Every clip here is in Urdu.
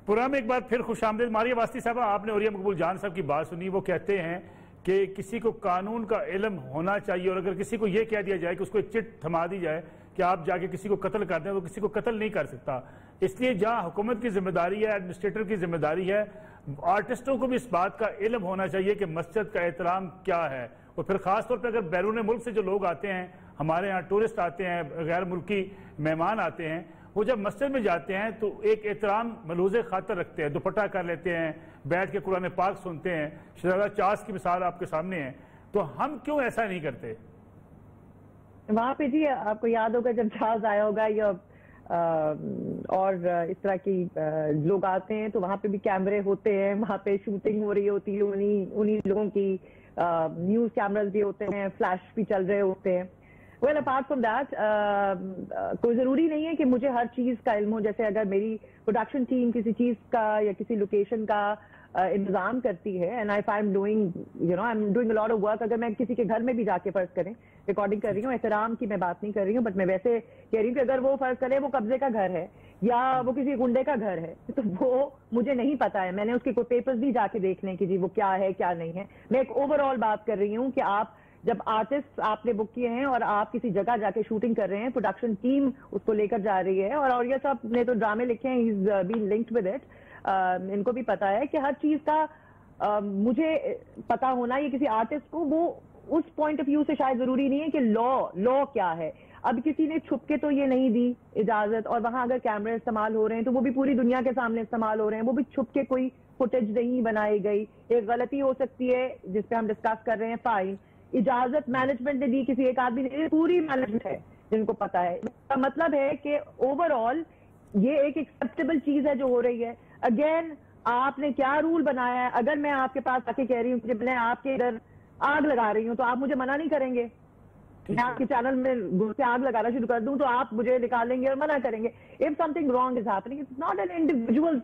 پروگرام میں ایک بار پھر خوش آمدید. ماریہ واسطی صاحبہ، آپ نے اولیاء مقبول جان صاحب کی بات سنی. وہ کہتے ہیں کہ کسی کو قانون کا علم ہونا چاہیے، اور اگر کسی کو یہ کہہ دیا جائے کہ اس کو ایک چٹ تھما دی جائے کہ آپ جا کے کسی کو قتل کر دیں، وہ کسی کو قتل نہیں کر سکتا. اس لیے جہاں حکومت کی ذمہ داری ہے، ایڈمنسٹریٹر کی ذمہ داری ہے، آرٹسٹوں کو بھی اس بات کا علم ہونا چاہیے کہ مسجد کا احترام کیا ہے. اور پھر خاص طور پہ اگر بیرون ملک سے جو لوگ آتے ہیں، ہمارے ہاں ٹورسٹ آتے ہیں، غیر ملکی مہمان آتے ہیں، وہ جب مسجد میں جاتے ہیں تو ایک احترام ملحوظ خاطر رکھتے ہیں، دوپٹہ کر لیتے ہیں، بیٹھ کے قرآن پاک سنتے ہیں. شہزادہ چارلس کی مثال آپ کے سامنے ہے. تو ہم کیوں ایسا نہیں کرتے؟ وہاں پہ جی آپ کو یاد ہوگا جب چارلس آیا ہوگا یا اور اس طرح کی لوگ آتے ہیں تو وہاں پہ بھی کیمرے ہوتے ہیں، وہاں پہ شوٹنگ ہو رہی ہوتی ہے، انہی لوگوں کی نیوز کیمراز بھی ہوتے ہیں، فلیش بھی چل رہے ہوتے ہیں. ویل اپارٹ فرام دیٹ کوئی ضروری نہیں ہے کہ مجھے ہر چیز کا علم ہو. جیسے اگر میری پروڈکشن ٹیم کسی چیز کا یا کسی لوکیشن کا انتظام کرتی ہے and I am doing lot of work, اگر میں کسی کے گھر میں بھی جا کے فرض کریں ریکارڈنگ کر رہی ہوں، احترام کی میں بات نہیں کر رہی ہوں، بٹ میں ویسے کہہ رہی ہوں کہ اگر وہ فرض کرے وہ قبضے کا گھر ہے یا وہ کسی گنڈے کا گھر ہے تو وہ مجھے نہیں پتا ہے، میں نے اس کے کوئی پیپرز بھی جا کے دیکھنے کہ جی وہ کیا ہے کیا نہیں ہے. میں ایک اوور آل بات کر رہی ہوں کہ آپ جب آرٹسٹ آپ نے بک کیے ہیں اور آپ کسی جگہ جا کے شوٹنگ کر رہے ہیں، پروڈکشن ٹیم اس کو لے کر جا رہی ہے، اور اولیاء صاحب نے تو ڈرامے لکھے ہیں، ہی از بین لنکڈ ود اٹ، ان کو بھی پتا ہے کہ ہر چیز کا مجھے پتا ہونا یہ کسی آرٹسٹ کو وہ اس پوائنٹ آف ویو سے شاید ضروری نہیں ہے کہ لا کیا ہے. اب کسی نے چھپ کے تو یہ نہیں دی اجازت، اور وہاں اگر کیمرے استعمال ہو رہے ہیں تو وہ بھی پوری دنیا کے سامنے استعمال ہو رہے ہیں، وہ بھی چھپ کے کوئی فوٹیج نہیں بنائی گئی. ایک غلطی ہو سکتی ہے جس پہ ہم ڈسکس کر رہے ہیں، فائن. اجازت مینجمنٹ نے دی، کسی ایک آدمی نے، پوری مینجمنٹ ہے جن کو پتا ہے. اس کا مطلب ہے کہ اوور آل یہ ایک ایکسپٹیبل چیز ہے جو ہو رہی ہے. اگین آپ نے کیا رول بنایا ہے؟ اگر میں آپ کے پاس آ کے کہہ رہی ہوں کہ میں آپ کے ادھر آگ لگا رہی ہوں تو آپ مجھے منع نہیں کریں گے. میں آپ کے چینل میں سے آگ لگانا شروع کر دوں تو آپ مجھے نکالیں گے اور منع کریں گے. If something wrong is happening, it's not an individual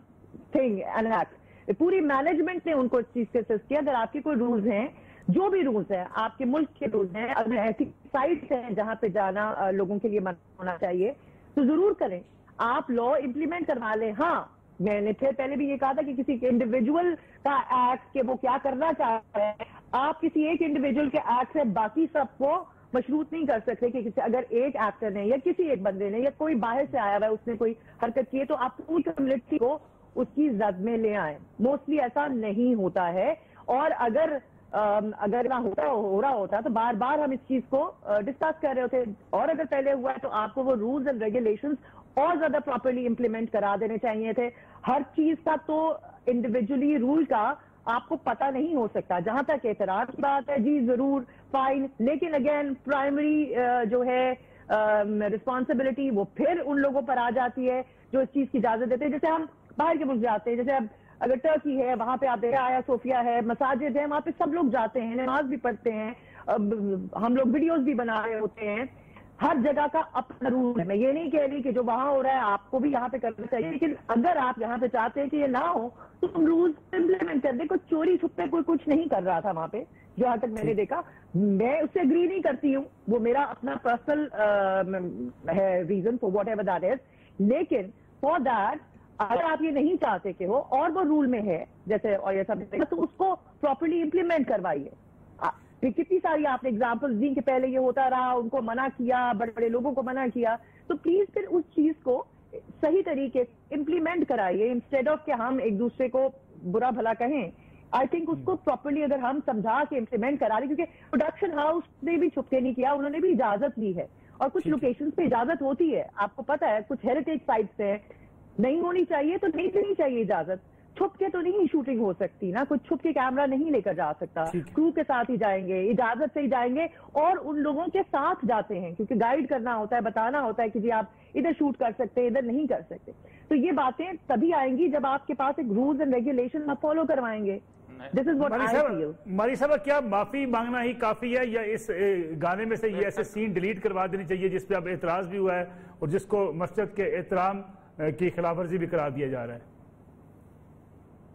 thing and act. پوری مینجمنٹ نے ان کو اس چیز سے اسسٹ کیا. اگر آپ کے کوئی رولز ہیں، جو بھی رولز ہیں آپ کے ملک کے رولز ہیں، اگر ایسی سائٹس ہیں جہاں پہ جانا لوگوں کے لیے منع ہونا چاہیے تو ضرور کریں. آپ لا امپلیمنٹ کروا لیں. ہاں میں نے پھر پہلے بھی یہ کہا تھا کہ کسی انڈیویجول کا ایکٹ کہ وہ کیا کرنا چاہتا ہے، آپ کسی ایک انڈیویجول کے ایکٹ سے باقی سب کو مشروط نہیں کر سکتے. کہ اگر ایک ایکٹر نے یا کسی ایک بندے نے یا کوئی باہر سے آیا ہوا ہے اس نے کوئی حرکت کی ہے تو آپ پوری کمیونٹی کو اس کی زد میں لے آئیں. موسٹلی ایسا نہیں ہوتا ہے، اور اگر ہو رہا ہوتا تو بار بار ہم اس چیز کو ڈسکس کر رہے ہوتے. اور اگر پہلے ہوا ہے تو آپ کو وہ رولز اینڈ ریگولیشنز اور زیادہ پراپرلی امپلیمنٹ کرا دینے چاہیے تھے. ہر چیز کا تو انڈیویجولی رول کا آپ کو پتا نہیں ہو سکتا. جہاں تک اعتراض کی بات ہے جی ضرور فائن، لیکن اگین پرائمری جو ہے رسپانسبلٹی وہ پھر ان لوگوں پر آ جاتی ہے جو اس چیز کی اجازت دیتے ہیں. جیسے ہم باہر کے ملک جاتے ہیں، جیسے اب اگر ٹرکی ہے وہاں پہ آپ دیکھیں آیا صوفیہ ہے، مساجد ہے، وہاں پہ سب لوگ جاتے ہیں، نماز بھی پڑھتے ہیں، ہم لوگ ویڈیوز بھی بنا رہے ہوتے ہیں. ہر جگہ کا اپنا رول ہے. میں یہ نہیں کہہ رہی کہ جو وہاں ہو رہا ہے آپ کو بھی یہاں پہ کرنا چاہیے، لیکن اگر آپ یہاں پہ چاہتے ہیں کہ یہ نہ ہو تو تم رولز امپلیمنٹ کر دیں. کوئی چوری چھپے کوئی کچھ نہیں کر رہا تھا وہاں پہ، جہاں تک میں نے دیکھا. میں اس سے اگری نہیں کرتی ہوں، وہ میرا اپنا پرسنل ہے reason for what ever that is. لیکن فار دیٹ اگر آپ یہ نہیں چاہتے کہ ہو اور وہ رول میں ہے جیسے اور یہ سب تو اس کو پراپرلی امپلیمنٹ کروائیے. کتنی ساری آپ نے اگزامپل دی کہ پہلے یہ ہوتا رہا، ان کو منع کیا، بڑے بڑے لوگوں کو منع کیا، تو پلیز پھر اس چیز کو صحیح طریقے سے امپلیمنٹ کرائیے انسٹیڈ آف کہ ہم ایک دوسرے کو برا بھلا کہیں. آئی تھنک اس کو پراپرلی اگر ہم سمجھا کے امپلیمنٹ کرا لیں، کیونکہ پروڈکشن ہاؤس نے بھی چھپ کے نہیں کیا، انہوں نے بھی اجازت لی ہے، اور کچھ لوکیشن پہ اجازت ہوتی ہے. آپ کو پتا ہے کچھ ہیریٹیج سائٹس ہیں نہیں ہونی چاہیے تو نہیں دینی چاہیے اجازت. چھپ کے تو نہیں شوٹنگ ہو سکتی نا، کچھ چھپ کے کیمرہ نہیں لے کر جا سکتا. کرو کے ساتھ ہی جائیں گے، اجازت سے ہی جائیں گے، اور ان لوگوں کے ساتھ جاتے ہیں کیونکہ گائیڈ کرنا ہوتا ہے، بتانا ہوتا ہے کہ جی آپ ادھر شوٹ کر سکتے ہیں، ادھر نہیں کر سکتے. تو یہ باتیں تبھی آئیں گی جب آپ کے پاس ایک رولز اینڈ ریگولیشن آپ فالو کروائیں گے. دس از واٹ آئی فیل. ماری صاحبہ کیا معافی مانگنا ہی کافی ہے، یا اس گانے میں سے یہ ایسے سین ڈیلیٹ کروا دینی چاہیے جس پہ اب اعتراض بھی ہوا ہے اور جس کو مسجد کے احترام کی خلاف ورزی بھی قرار دیا جا رہا ہے؟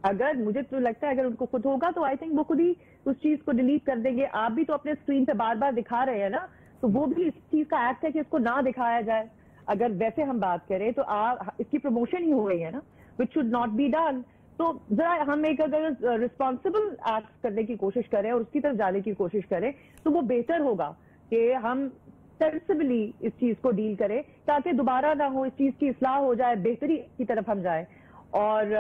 اگر مجھے تو لگتا ہے اگر ان کو خود ہوگا تو آئی تھنک وہ خود ہی اس چیز کو ڈیلیٹ کر دیں گے. آپ بھی تو اپنے اسکرین پہ بار بار دکھا رہے ہیں نا، تو وہ بھی اس چیز کا ایکٹ ہے کہ اس کو نہ دکھایا جائے. اگر ویسے ہم بات کریں تو اس کی پروموشن ہی ہو رہی ہے نا، which should not be done. تو ذرا ہم ایک اگر ریسپانسبل ایکٹ کرنے کی کوشش کریں اور اس کی طرف جانے کی کوشش کریں تو وہ بہتر ہوگا کہ ہم سینسبلی اس چیز کو ڈیل کریں تاکہ دوبارہ نہ ہو, اس چیز کی اصلاح ہو جائے, بہتری کی طرف ہم جائیں. اور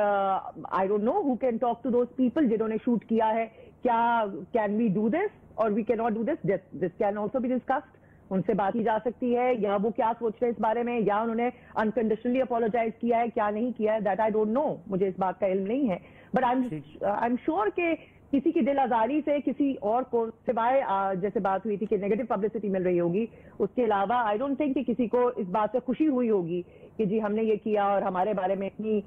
I don't know who can talk to those people جنہوں نے شوٹ کیا ہے, کیا کین وی ڈو دس اور we can not do this, this can also be discussed. ان سے بات کی جا سکتی ہے, یا وہ کیا سوچ رہے ہیں اس بارے میں, یا انہوں نے انکنڈیشنلی اپولوجائز کیا ہے, کیا نہیں کیا ہے, دیٹ آئی ڈونٹ نو, مجھے اس بات کا علم نہیں ہے. بٹ آئی ایم شیور کہ کسی کی دل آزاری سے کسی اور کو سوائے جیسے بات ہوئی تھی کہ نیگیٹو پبلسٹی مل رہی ہوگی, اس کے علاوہ آئی ڈونٹ تھنک کہ کسی کو اس بات سے خوشی ہوئی ہوگی کہ جی ہم نے یہ کیا اور ہمارے بارے میں اتنی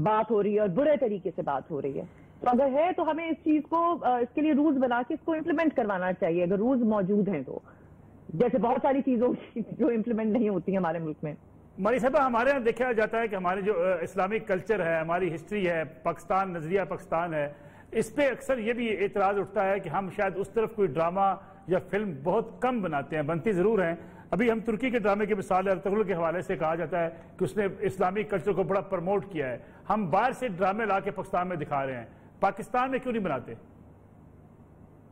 بات ہو رہی ہے اور برے طریقے سے بات ہو رہی ہے. تو اگر ہے تو ہمیں اس چیز کو اس کے لیے رولز بنا کے اس کو امپلیمنٹ کروانا چاہیے, اگر رولز موجود ہیں تو, جیسے بہت ساری چیزوں جو امپلیمنٹ نہیں ہوتی ہیں ہمارے ملک میں. ماری صاحبہ, ہمارے یہاں دیکھا جاتا ہے کہ ہمارے جو اسلامک کلچر ہے, ہماری ہسٹری ہے, پاکستان, نظریہ پاکستان ہے, اس پہ اکثر یہ بھی اعتراض اٹھتا ہے کہ ہم شاید اس طرف کوئی ڈرامہ یا فلم بہت کم بناتے ہیں, بنتی ضرور ہیں. ابھی ہم ترکی کے ڈرامے کی مثال ارطغرل کے حوالے سے کہا جاتا ہے کہ اس نے اسلامی کلچر کو بڑا پروموٹ کیا ہے. ہم باہر سے ڈرامے لا کے پاکستان میں دکھا رہے ہیں, پاکستان میں کیوں نہیں بناتے؟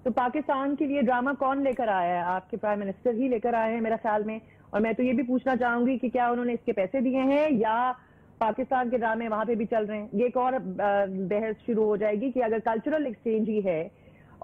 تو پاکستان کے لیے ڈرامہ کون لے کر آیا ہے؟ آپ کے پرائم منسٹر ہی لے کر آئے ہیں میرا خیال میں. اور میں تو یہ بھی پوچھنا چاہوں گی کہ کیا انہوں نے اس کے پیسے دیے ہیں یا پاکستان کے ڈرامے وہاں پہ بھی چل رہے ہیں. یہ ایک اور بحث شروع ہو جائے گی کہ اگر کلچرل ایکسچینج ہی ہے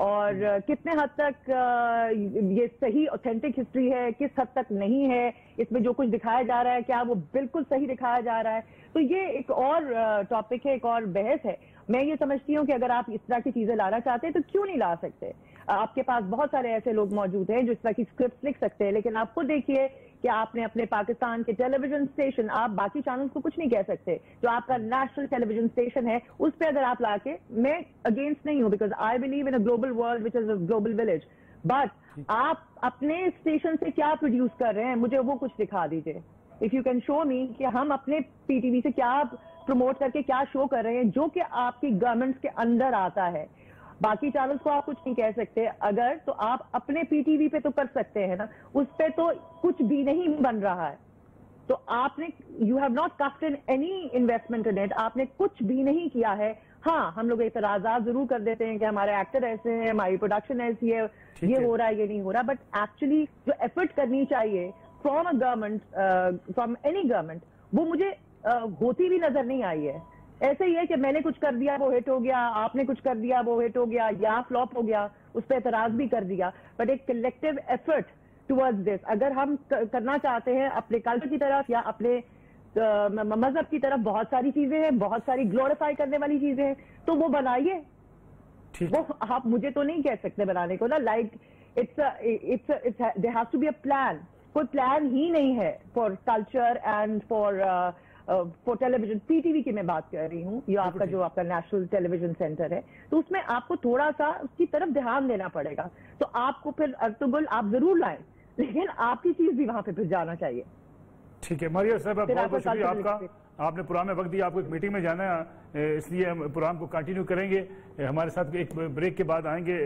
اور کتنے حد تک یہ صحیح اوتھینٹک ہسٹری ہے, کس حد تک نہیں ہے, اس میں جو کچھ دکھایا جا رہا ہے کیا وہ بالکل صحیح دکھایا جا رہا ہے. تو یہ ایک اور ٹاپک ہے, ایک اور بحث ہے. میں یہ سمجھتی ہوں کہ اگر آپ اس طرح کی چیزیں لانا چاہتے ہیں تو کیوں نہیں لا سکتے. آپ کے پاس بہت سارے ایسے لوگ موجود ہیں جو اس طرح کی اسکرپٹ لکھ سکتے ہیں, لیکن آپ خود دیکھیے کہ آپ نے اپنے پاکستان کے ٹیلی ویژن اسٹیشن, آپ باقی چینلز کو کچھ نہیں کہہ سکتے, جو آپ کا نیشنل ٹیلی ویژن اسٹیشن ہے اس پہ اگر آپ لا کے, میں اگینسٹ نہیں ہوں because I believe in a global world which is a global village, but آپ اپنے اسٹیشن سے کیا پروڈیوس کر رہے ہیں مجھے وہ کچھ دکھا دیجیے. اف یو کین شو می کہ ہم اپنے پی ٹی وی سے کیا پروموٹ کر کے کیا شو کر رہے ہیں جو کہ آپ کی گورنمنٹ کے اندر آتا ہے. باقی چینلز کو آپ کچھ نہیں کہہ سکتے, اگر تو آپ اپنے پی ٹی وی پہ تو کر سکتے ہیں نا, اس پہ تو کچھ بھی نہیں بن رہا ہے. تو آپ نے you have not cost in any investment in it, آپ نے کچھ بھی نہیں کیا ہے. ہاں ہم لوگ اعتراضات ضرور کر دیتے ہیں کہ ہمارے ایکٹر ایسے ہیں, ہماری پروڈکشن ایسی ہے, یہ ہو رہا ہے, یہ نہیں ہو رہا, بٹ ایکچولی جو ایفرٹ کرنی چاہیے from a government, from any government, وہ مجھے ہوتی بھی نظر نہیں آئی ہے. ایسے ہی ہے کہ میں نے کچھ کر دیا وہ ہٹ ہو گیا, آپ نے کچھ کر دیا وہ ہٹ ہو گیا, یا فلوپ ہو گیا, اس پہ اعتراض بھی کر دیا. بٹ ایک کلیکٹیو ایفرٹ ٹورڈز دس اگر ہم کرنا چاہتے ہیں اپنے کلچر کی طرف یا اپنے مذہب کی طرف, بہت ساری چیزیں ہیں, بہت ساری گلوریفائی کرنے والی چیزیں ہیں, تو وہ بنائیے. وہ آپ مجھے تو نہیں کہہ سکتے بنانے کو نا, like there has to be a plan. کوئی پلان ہی نہیں ہے for culture and for television. P T V کی میں بات کر رہی ہوں, یہ آپ کا جو آپ کا نیشنل ٹیلی ویژن سینٹر ہے, تو اس میں آپ کو تھوڑا سا اس کی طرف دھیان دینا پڑے گا. تو آپ کو پھر ارطغرل آپ ضرور لائیں, لیکن آپ کی چیز بھی وہاں پہ پھر جانا چاہیے. ٹھیک ہے ماریہ صاحب, بہت بہت شکریہ آپ کا. آپ نے پروگرام میں وقت دیا, آپ کو ایک میٹنگ میں جانا ہے, اس لیے ہم پروگرام کو کنٹینیو کریں گے. ہمارے ساتھ ایک بریک کے بعد آئیں گے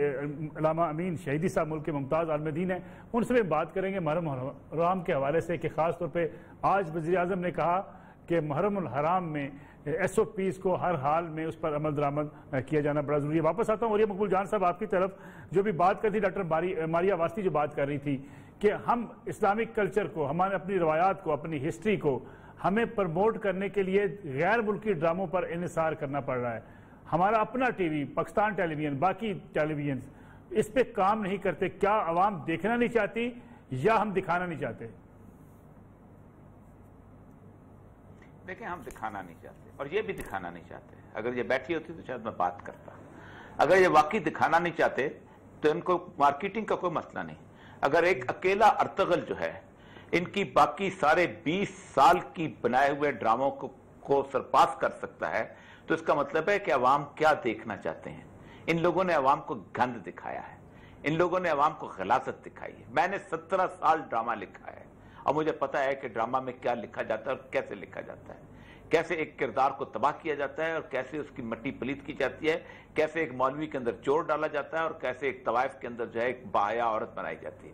علامہ امین شہیدی صاحب, ملک کے ممتاز عالم دین ہیں, ان سے بھی بات کریں گے محرم الحرام کے حوالے سے, کہ خاص طور پہ آج وزیر اعظم نے کہا کہ محرم الحرام میں ایس او پیز کو ہر حال میں اس پر عمل درآمد کیا جانا بڑا ضروری ہے. واپس آتا ہوں اور یہ مقبول جان صاحب آپ کی طرف, جو بھی بات کر تھی ڈاکٹر ماریہ واسطی جو بات کر رہی تھی کہ ہم اسلامک کلچر کو, ہمارے اپنی روایات کو, اپنی ہسٹری کو ہمیں پروموٹ کرنے کے لیے غیر ملکی ڈراموں پر انحصار کرنا پڑ رہا ہے. ہمارا اپنا ٹی وی, پاکستان ٹیلی ویژن, باقی ٹیلی ویژن اس پہ کام نہیں کرتے. کیا عوام دیکھنا نہیں چاہتی یا ہم دکھانا نہیں چاہتے؟ دیکھیں, ہم دکھانا نہیں چاہتے اور یہ بھی دکھانا نہیں چاہتے. اگر یہ بیٹھی ہوتی تو شاید میں بات کرتا. اگر یہ واقعی دکھانا نہیں چاہتے تو ان کو مارکیٹنگ کا کوئی مسئلہ نہیں. اگر ایک اکیلا ارطغرل جو ہے ان کی باقی سارے 20 سال کی بنائے ہوئے ڈراموں کو سرپاس کر سکتا ہے, تو اس کا مطلب ہے کہ عوام کیا دیکھنا چاہتے ہیں. ان لوگوں نے عوام کو گند دکھایا ہے, ان لوگوں نے عوام کو غلاظت دکھائی ہے. میں نے 17 سال ڈرامہ لکھا ہے اور مجھے پتا ہے کہ ڈرامہ میں کیا لکھا جاتا ہے اور کیسے لکھا جاتا ہے, کیسے ایک کردار کو تباہ کیا جاتا ہے اور کیسے اس کی مٹی پلیت کی جاتی ہے, کیسے ایک مولوی کے اندر چور ڈالا جاتا ہے اور کیسے ایک طوائف کے اندر جو ہے ایک باحیا عورت بنائی جاتی ہے.